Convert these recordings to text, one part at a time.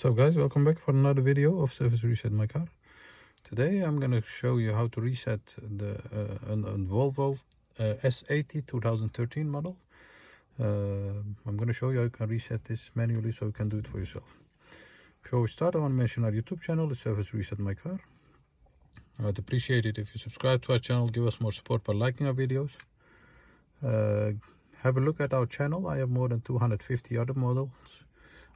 What's up guys, welcome back for another video of Service Reset My Car. Today I'm gonna show you how to reset the a Volvo S80 2013 model. I'm gonna show you how you can reset this manually so you can do it for yourself. Before we start, I want to mention our YouTube channel, the Service Reset My Car. I'd appreciate it if you subscribe to our channel, give us more support by liking our videos. Have a look at our channel. I have more than 250 other models,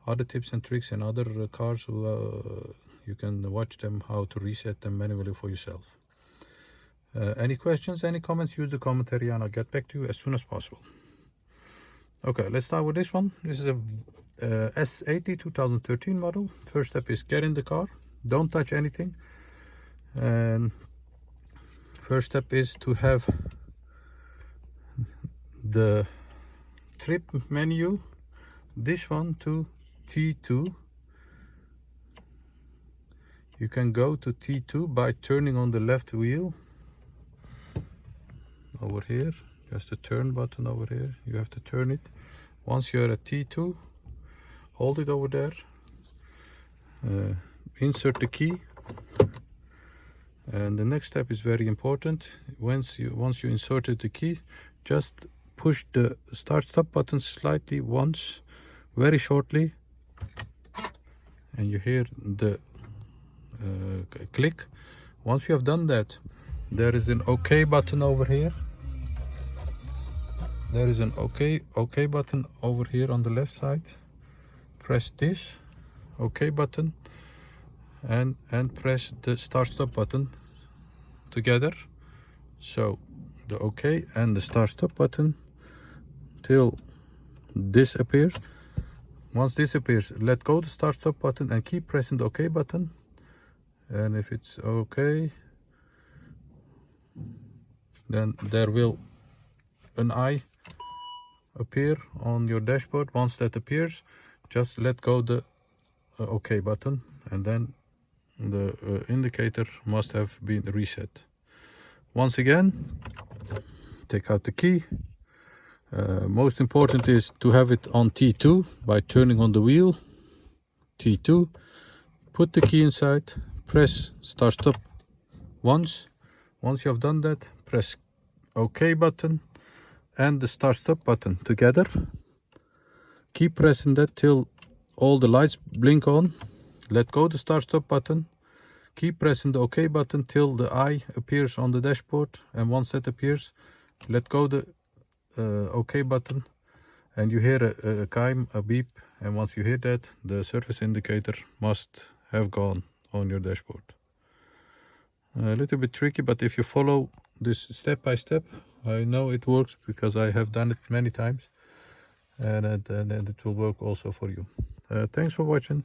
other tips and tricks, and other cars. You can watch them, how to reset them manually for yourself. Any questions, any comments, use the commentary and I'll get back to you as soon as possible. Okay, let's start with this one. This is a S80 2013 model. First step is get in the car, don't touch anything. And first step is to have the trip menu, this one, to T2. You can go to T2 by turning on the left wheel over here. Just the turn button over here, you have to turn it. Once you're at T2, hold it over there, insert the key, and the next step is very important. Once you inserted the key, just push the start stop button slightly once, very shortly, and you hear the click. Once you have done that, there is an OK button over here. There is an OK button over here on the left side. Press this OK button and press the start stop button together. So the OK and the start stop button till this appears. Once this appears, let go the start stop button and keep pressing the OK button. And if it's OK, then there will an eye appear on your dashboard. Once that appears, just let go the OK button, and then the indicator must have been reset. Once again, take out the key. Most important is to have it on T2 by turning on the wheel. T2, put the key inside, press start stop once. Once you have done that, press OK button and the start stop button together. Keep pressing that till all the lights blink on. Let go the start stop button. Keep pressing the OK button till the eye appears on the dashboard, and once that appears, let go the OK button, and you hear a chime, a beep, and once you hear that, the service indicator must have gone on your dashboard. A little bit tricky, but if you follow this step by step, I know it works because I have done it many times, and it will work also for you. Thanks for watching.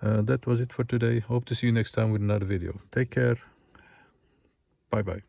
That was it for today. Hope to see you next time with another video. Take care. Bye bye.